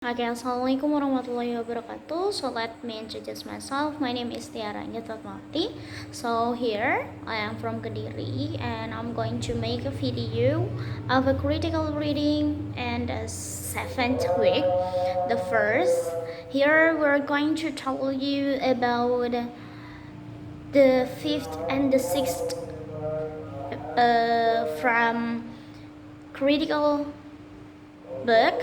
Okay, Assalamualaikum warahmatullahi wabarakatuh. So let me introduce myself. My name is Tiara Fatmawati. So here I am from Kediri and I'm going to make a video of a critical reading and a seventh week. The first, here we're going to tell you about the fifth and the sixth from critical book.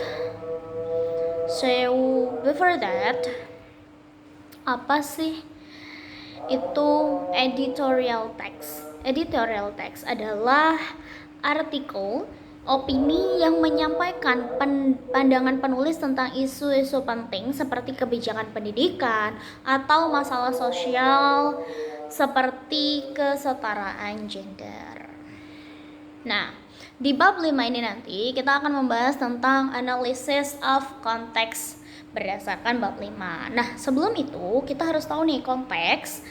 So before that, apa sih itu editorial text? Editorial text adalah artikel opini yang menyampaikan pandangan penulis tentang isu-isu penting seperti kebijakan pendidikan atau masalah sosial seperti kesetaraan gender. Nah, di bab 5 ini nanti kita akan membahas tentang analysis of context berdasarkan bab 5. Nah, sebelum itu kita harus tahu nih, konteks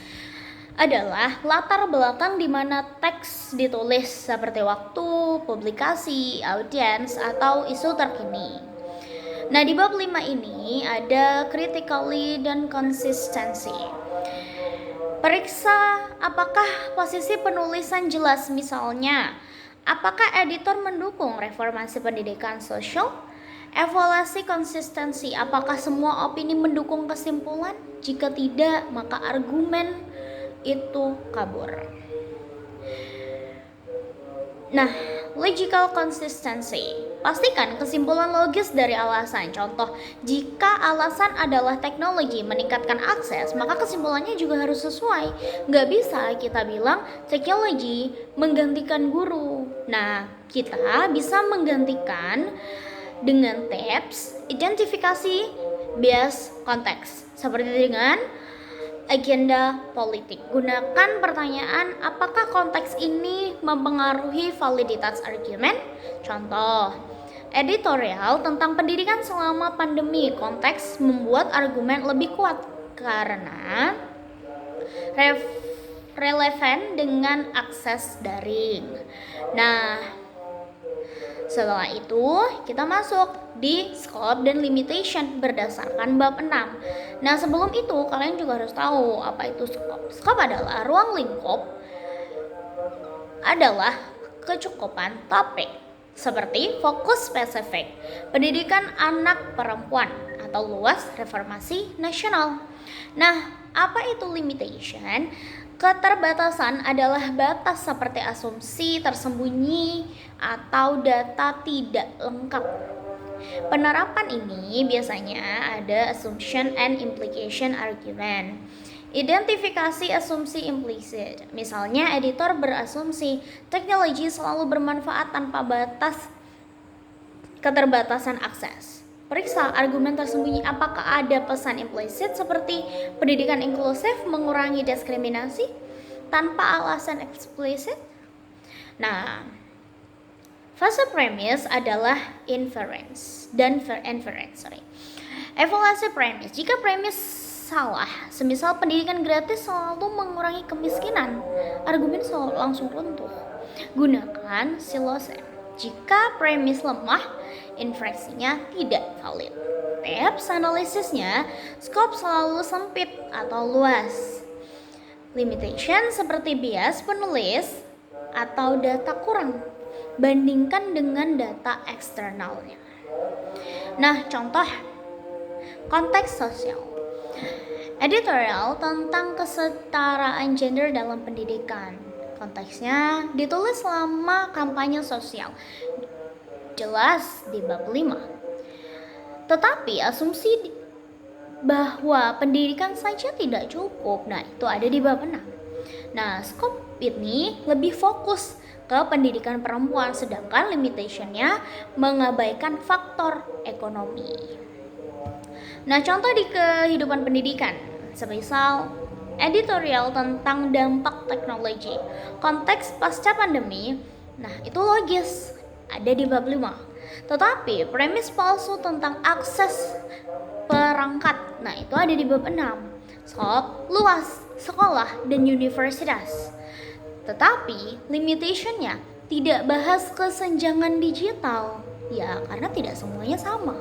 adalah latar belakang di mana teks ditulis seperti waktu, publikasi, audiens, atau isu terkini. Nah, di bab 5 ini ada critically dan consistency. Periksa apakah posisi penulisan jelas, misalnya apakah editor mendukung reformasi pendidikan sosial? Evaluasi konsistensi, apakah semua opini mendukung kesimpulan? Jika tidak, maka argumen itu kabur. Nah, logical consistency, pastikan kesimpulan logis dari alasan. Contoh, jika alasan adalah teknologi meningkatkan akses, maka kesimpulannya juga harus sesuai. Nggak bisa kita bilang teknologi menggantikan guru. Nah, kita bisa menggantikan dengan tabs identifikasi bias konteks, seperti dengan agenda politik. Gunakan pertanyaan apakah konteks ini mempengaruhi validitas argumen. Contoh, editorial tentang pendidikan selama pandemi. Konteks membuat argumen lebih kuat karena relevan dengan akses daring. Nah, setelah itu kita masuk di scope dan limitation berdasarkan bab 6. Nah, sebelum itu kalian juga harus tahu apa itu scope. Scope adalah ruang lingkup, adalah kecukupan topik seperti fokus spesifik, pendidikan anak perempuan, atau luas reformasi nasional. Nah, apa itu limitation? Keterbatasan adalah batas seperti asumsi tersembunyi atau data tidak lengkap. Penerapan ini biasanya ada assumption and implication argument. Identifikasi asumsi implisit. Misalnya editor berasumsi teknologi selalu bermanfaat tanpa batas keterbatasan akses. Periksa argumen tersembunyi, apakah ada pesan implisit seperti pendidikan inklusif mengurangi diskriminasi tanpa alasan eksplisit. Nah, fase premis adalah inference dan inference. Evaluasi premis. Jika premis salah, semisal pendidikan gratis selalu mengurangi kemiskinan, argumen selalu langsung runtuh. Gunakan silosen. Jika premis lemah, inferensinya tidak valid. Tabs analisisnya, scope selalu sempit atau luas. Limitation seperti bias penulis atau data kurang, bandingkan dengan data eksternalnya. Nah, contoh konteks sosial. Editorial tentang kesetaraan gender dalam pendidikan. Konteksnya ditulis selama kampanye sosial. Jelas di bab 5. Tetapi asumsi bahwa pendidikan saja tidak cukup. Nah, itu ada di bab 6. Nah, scope ini lebih fokus ke pendidikan perempuan, sedangkan limitationnya mengabaikan faktor ekonomi. Nah, contoh di kehidupan pendidikan, semisal editorial tentang dampak teknologi, konteks pasca pandemi. Nah, itu logis, ada di bab 5. Tetapi premis palsu tentang akses perangkat, nah itu ada di bab 6. Scope luas, sekolah dan universitas. Tetapi limitationnya tidak bahas kesenjangan digital. Ya, karena tidak semuanya sama.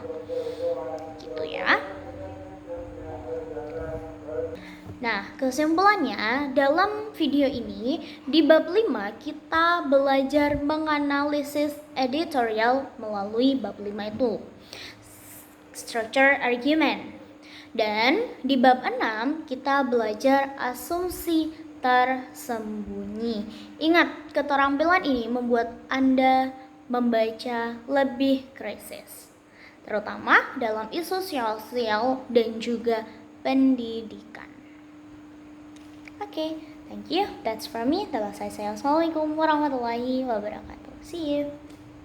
Nah, kesimpulannya dalam video ini di bab 5 kita belajar menganalisis editorial melalui bab 5 itu. Structure argument. Dan di bab 6 kita belajar asumsi tersembunyi. Ingat, keterampilan ini membuat Anda membaca lebih kritis, terutama dalam isu sosial dan juga pendidikan. Oke, thank you. That's from me. Assalamualaikum warahmatullahi wabarakatuh. See you.